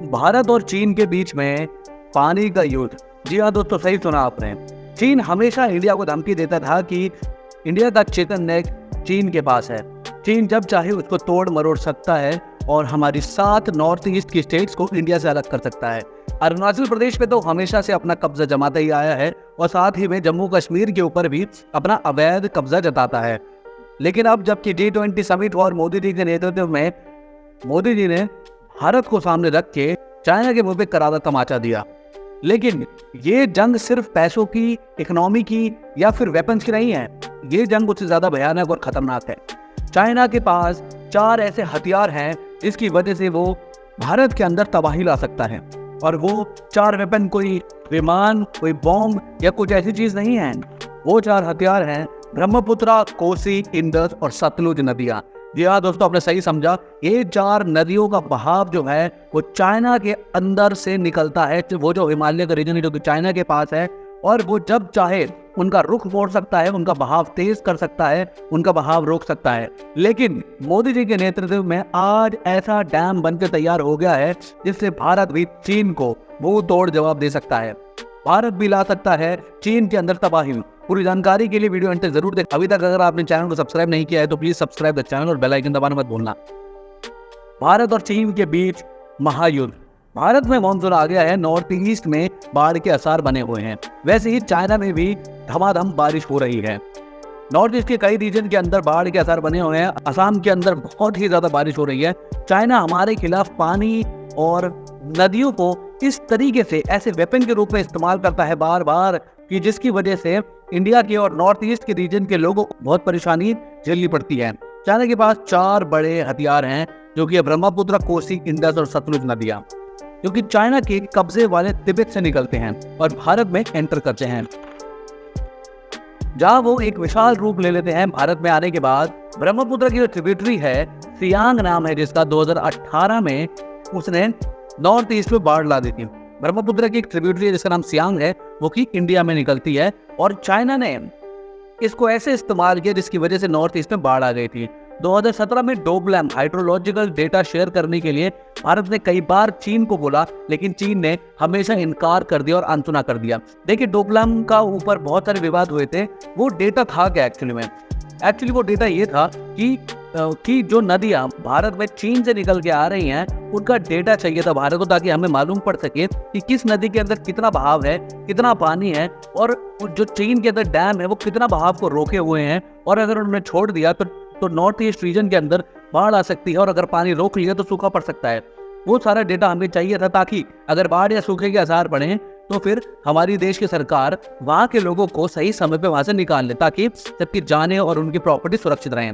भारत और चीन के बीच में पानी का युद्ध। जी हाँ दोस्तों, सही सुना आपने। चीन हमेशा इंडिया को धमकी देता था कि इंडिया का चिकन नेक चीन के पास है, चीन जब चाहे उसको तोड़ मरोड़ सकता है और हमारी 7 नॉर्थ ईस्ट की स्टेट्स को इंडिया से अलग कर सकता है। अरुणाचल प्रदेश पे तो हमेशा से अपना कब्जा जमाता ही आया है और साथ ही में जम्मू कश्मीर के ऊपर भी अपना अवैध कब्जा जताता है। लेकिन अब जबकि G20 समिट और मोदी जी के नेतृत्व में मोदी जी ने भारत को सामने रख के चाइना के मुंह पे करारा तमाचा दिया। लेकिन ये जंग सिर्फ पैसों की, इकोनॉमी की या फिर वेपन्स की नहीं है, ये जंग उससे ज्यादा भयानक और खतरनाक है। चाइना के पास 4 ऐसे हथियार हैं जिसकी वजह से वो भारत के अंदर तबाही ला सकता है, और वो 4 वेपन कोई विमान, कोई बॉम्ब या कुछ ऐसी चीज नहीं है। वो 4 हथियार हैं ब्रह्मपुत्र, कोसी, इंडस और सतलुज नदियां। जी हाँ दोस्तों, आपने सही समझा। ये 4 नदियों का बहाव जो है वो चाइना के अंदर से निकलता है। वो जो हिमालय का रीजन है जो कि चाइना के पास है, और वो जब चाहे उनका रुख मोड़ सकता है, उनका बहाव तेज कर सकता है, उनका बहाव रोक सकता है। लेकिन मोदी जी के नेतृत्व में आज ऐसा डैम बनकर तैयार हो गया है जिससे भारत भी चीन को मुंह तोड़ जवाब दे सकता है। भारत भी ला सकता है चीन के अंदर तबाही। पूरी जानकारी के लिए वीडियो अंत तक जरूर देखें। अभी तक अगर आपने चैनल को सब्सक्राइब नहीं किया है तो प्लीज सब्सक्राइब द चैनल और बेल आइकन दबाना मत भूलना। भारत और चीन के बीच महायुद्ध। भारत में मानसून आ गया है, नॉर्थ ईस्ट में बाढ़ के आसार बने हुए हैं। वैसे ही चाइना में भी धमाधम बारिश हो रही है। नॉर्थ ईस्ट के कई रीजन के अंदर बाढ़ के आसार बने हुए हैं। असम के अंदर बहुत ही ज्यादा बारिश हो रही है। चाइना हमारे खिलाफ पानी और नदियों को इस तरीके से ऐसे वेपन के रूप में इस्तेमाल करता है बार बार कि जिसकी वजह से इंडिया के और नॉर्थ ईस्ट के रीजन के लोगों को बहुत परेशानी झेलनी पड़ती है। चाइना के पास 4 बड़े हथियार हैं जो कि ब्रह्मपुत्र, कोसी, इंडस और सतलुज नदियां, जो कि चाइना के कब्जे वाले तिब्बत से निकलते हैं और भारत में एंटर करते हैं, जहां वो एक विशाल रूप ले लेते हैं। भारत में आने के बाद ब्रह्मपुत्र की जो ट्रिब्यूटरी है, सियांग नाम है जिसका, 2018 में उसने नॉर्थ ईस्ट में बाढ़ ला दी थी। ब्रह्मपुत्र की एक ट्रिब्यूटरी है जिसका नाम सियांग है, वो कि इंडिया में निकलती है, और चाइना ने इसको ऐसे इस्तेमाल किया जिसकी वजह से नॉर्थ ईस्ट में बाढ़ आ गई थी। 2017 में डोकलाम हाइड्रोलॉजिकल डेटा शेयर करने के लिए भारत ने कई बार चीन को बोला, लेकिन चीन ने हमेशा इनकार कर दिया और अनसुना कर दिया। देखिए, डोकलाम का ऊपर बहुत सारे विवाद हुए थे। वो डेटा था क्या एक्चुअली वो डेटा ये था कि जो नदियां भारत में चीन से निकल के आ रही हैं, उनका डेटा चाहिए था भारत को, ताकि हमें मालूम पड़ सके कि किस नदी के अंदर कितना बहाव है, कितना पानी है, और जो चीन के अंदर डैम है वो कितना बहाव को रोके हुए हैं, और अगर उन्होंने छोड़ दिया तो नॉर्थ ईस्ट रीजन के अंदर बाढ़ आ सकती है, और अगर पानी रोक लिया तो सूखा पड़ सकता है। वो सारा डेटा हमें चाहिए था ताकि अगर बाढ़ या सूखे के आसार पड़े तो फिर हमारी देश की सरकार वहां के लोगों को सही समय पे वहां से निकाल ले, ताकि सबकी जानें और उनकी प्रॉपर्टी सुरक्षित रहें।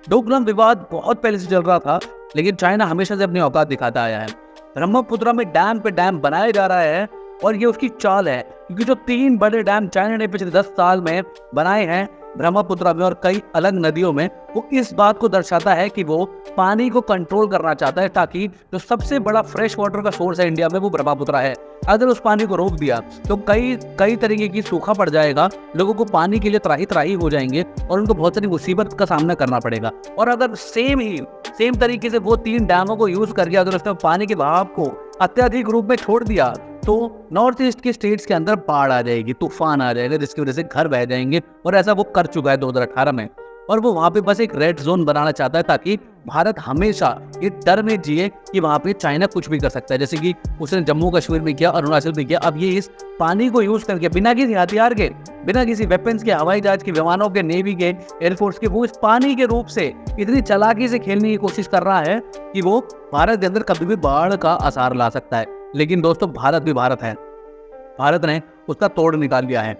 डोकलाम विवाद बहुत पहले से चल रहा था, लेकिन चाइना हमेशा से अपनी औकात दिखाता आया है। ब्रह्मपुत्र में डैम पे डैम बनाया जा रहा है, और ये उसकी चाल है, क्योंकि जो 3 बड़े डैम चाइना ने पिछले 10 साल में बनाए हैं ब्रह्मपुत्र में और कई अलग नदियों में, वो इस बात को दर्शाता है कि वो पानी को कंट्रोल करना चाहता है, ताकि जो सबसे बड़ा फ्रेश वाटर का सोर्स है इंडिया में वो ब्रह्मपुत्र है। अगर उस पानी को रोक दिया तो कई तरीके की सूखा पड़ जाएगा, लोगों को पानी के लिए त्राही हो जाएंगे और उनको बहुत सारी मुसीबत का सामना करना पड़ेगा। और अगर सेम तरीके से वो 3 डैमों को यूज करके अगर उसमें पानी के बहाव को अत्यधिक रूप में छोड़ दिया तो नॉर्थ ईस्ट के स्टेट्स के अंदर बाढ़ आ जाएगी, तूफान आ जाएगा, जिसकी वजह से घर बह जाएंगे, और ऐसा वो कर चुका है 2018 में। और वो वहां पे बस एक रेड जोन बनाना चाहता है, ताकि भारत हमेशा ये डर में जिए कि वहां पे चाइना कुछ भी कर सकता है, जैसे कि उसने जम्मू कश्मीर में किया, अरुणाचल में किया। अब ये इस पानी को यूज करके बिना किसी हथियार के, बिना किसी वेपन्स के, हवाई जहाज के, विमानों के, नेवी के, एयरफोर्स के, वो इस पानी के रूप से इतनी चालाकी से खेलने की कोशिश कर रहा है कि वो भारत के अंदर कभी भी बाढ़ का आसार ला सकता है। लेकिन दोस्तों, भारत भी भारत है, भारत ने उसका तोड़ निकाल लिया है,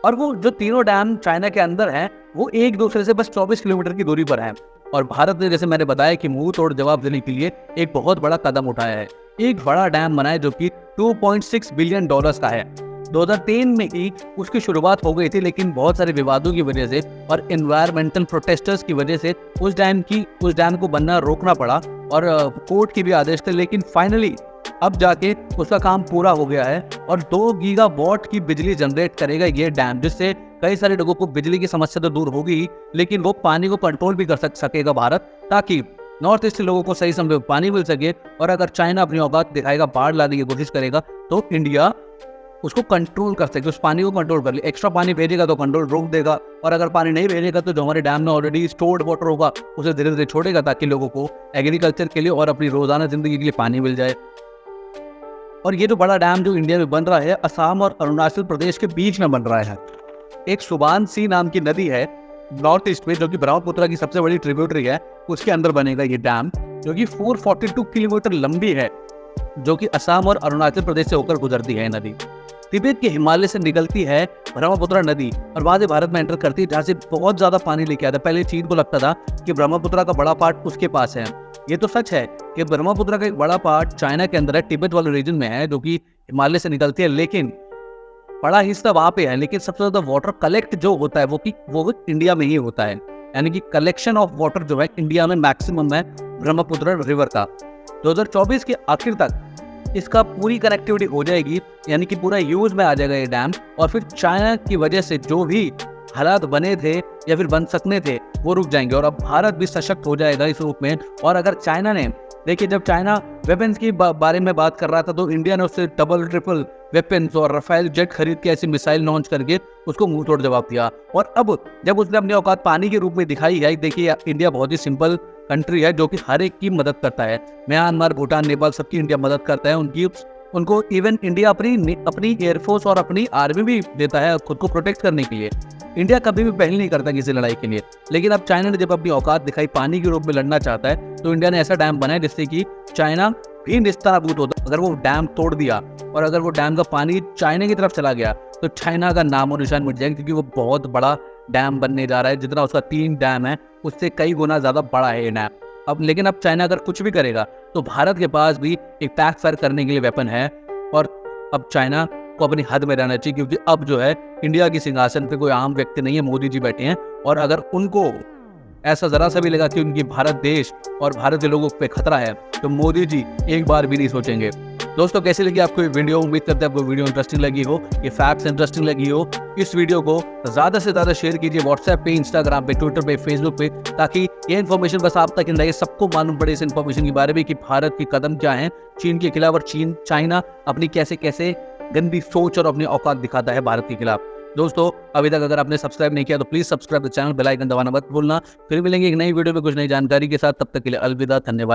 और वो जो तीनों डैम चाइना के अंदर हैं वो एक दूसरे से बस 24 किलोमीटर की दूरी पर हैं। और भारत ने, जैसे मैंने बताया, कि मुंह तोड़ जवाब देने के लिए एक बहुत बड़ा कदम उठाया है। एक बड़ा डैम बनाया जो कि $2.6 बिलियन का है। 2003 में ही उसकी शुरुआत हो गई थी, लेकिन बहुत सारे विवादों की वजह से और एनवायरमेंटल प्रोटेस्टर्स की वजह से उस डैम को बनना रोकना पड़ा, और कोर्ट के भी आदेश थे। लेकिन फाइनली अब जाके उसका काम पूरा हो गया है, और 2 गीगावाट की बिजली जनरेट करेगा ये डैम, जिससे कई सारे लोगों को बिजली की समस्या तो दूर होगी, लेकिन वो पानी को कंट्रोल भी कर सकेगा भारत, ताकि नॉर्थ ईस्ट के लोगों को सही समय पे पानी मिल सके। और अगर चाइना अपनी औकात दिखाएगा, बाढ़ लाने की कोशिश करेगा, तो इंडिया उसको कंट्रोल कर सके, उस पानी को कंट्रोल कर ले। एक्स्ट्रा पानी भेजेगा तो कंट्रोल रोक देगा, और अगर पानी नहीं भेजेगा तो जो हमारे डैम में ऑलरेडी स्टोर्ड वाटर होगा उसे धीरे धीरे छोड़ेगा, ताकि लोगों को एग्रीकल्चर के लिए और अपनी रोजाना जिंदगी के लिए पानी मिल जाए। और ये जो बड़ा डैम जो इंडिया में बन रहा है, असम और अरुणाचल प्रदेश के बीच में बन रहा है। एक सुबानसी नाम की नदी है नॉर्थ ईस्ट में, जो कि ब्रह्मपुत्र की सबसे बड़ी ट्रिब्यूटरी है, उसके अंदर बनेगा ये डैम, जो कि 442 किलोमीटर लंबी है, जो कि असम और अरुणाचल प्रदेश से होकर गुजरती है नदी। तिब्बत के हिमालय से निकलती है ब्रह्मपुत्र नदी और बाद में भारत में एंटर करती है, जहाँ से बहुत ज्यादा पानी लेके आता है। पहले चीन को लगता था कि ब्रह्मपुत्र का बड़ा पार्ट उसके पास है। ये तो सच है कि ब्रह्मपुत्र का एक बड़ा पार्ट चाइना के अंदर है, तिब्बत वाले रीजन में है, जो कि हिमालय से निकलती है, लेकिन बड़ा हिस्सा वहां पे है। लेकिन सबसे ज्यादा वाटर कलेक्ट जो होता है वो इंडिया में ही होता है, यानी कि कलेक्शन ऑफ वाटर जो है इंडिया में मैक्सिमम है ब्रह्मपुत्र रिवर का। 2024 के आखिर तक इसका पूरी कनेक्टिविटी हो जाएगी, यानी कि पूरा यूज में आ जाएगा ये डैम। और फिर चाइना की वजह से जो भी हालात बने थे या फिर बन सकने थे वो रुक जाएंगे, और अब भारत भी सशक्त हो जाएगा इस रूप में। और अगर चाइना ने, देखिए, जब चाइना वेपन्स की बारे में बात कर रहा था, तो इंडिया ने उससे डबल ट्रिपल वेपन्स और राफेल जेट खरीद के ऐसी मिसाइल लॉन्च करके उसको मुंह तोड़ जवाब दिया। और अब जब उसने अपनी औकात पानी के रूप में दिखाई है, देखिए इंडिया बहुत ही सिंपल कंट्री है जो कि हर एक की मदद करता है। म्यांमार, भूटान, नेपाल, सबकी इंडिया मदद करता है। उनको इवन इंडिया अपनी एयरफोर्स और अपनी आर्मी भी देता है खुद को प्रोटेक्ट करने के लिए। इंडिया कभी भी पहल नहीं करता किसी लड़ाई के लिए। लेकिन अब चाइना ने जब अपनी औकात दिखाई, पानी के रूप में लड़ना चाहता है, तो इंडिया ने ऐसा डैम बनाया जिससे कि चाइना भी निस्तारभूत होता। अगर वो डैम तोड़ दिया और अगर वो डैम का पानी चाइना की तरफ चला गया, तो चाइना का नामो निशान मिट जाएगा, क्योंकि वो बहुत बड़ा डैम बनने जा रहा है। जितना उसका 3 डैम है, उससे कई गुना ज्यादा बड़ा है ये डैम। लेकिन अब चाइना अगर कुछ भी करेगा, तो भारत के पास भी एक बैक फायर करने के लिए वेपन है। और अब चाइना को अपनी हद में रहना चाहिए, क्योंकि अब जो है इंडिया की सिंहासन पे कोई आम व्यक्ति नहीं है, मोदी जी बैठे हैं। और अगर उनको ऐसा जरा सा भी लगा कि उनकी भारत देश और भारत के लोगों पे खतरा है, तो मोदी जी एक बार भी नहीं सोचेंगे। दोस्तों, कैसी लगी आपको ये वीडियो? उम्मीद करते हैं आपको वीडियो इंटरेस्टिंग लगी हो, ये फैक्ट्स इंटरेस्टिंग लगी हो। इस वीडियो को ज्यादा से ज्यादा शेयर कीजिए व्हाट्सएप पे, इंस्टाग्राम पे, ट्विटर पे, फेसबुक पे, ताकि ये इन्फॉर्मेशन बस आप तक रहे, सबको मालूम पड़े इस इन्फॉर्मेशन के बारे में कि भारत के कदम क्या है चीन के खिलाफ, और चाइना अपनी कैसे कैसे गंदी सोच और अपनी औकात दिखाता है भारत के खिलाफ। दोस्तों, अभी तक अगर आपने सब्सक्राइब नहीं किया तो please subscribe the channel, bell icon दबाना मत भूलना। फिर मिलेंगे एक नई वीडियो में कुछ नई जानकारी के साथ। तब तक के लिए अलविदा, धन्यवाद।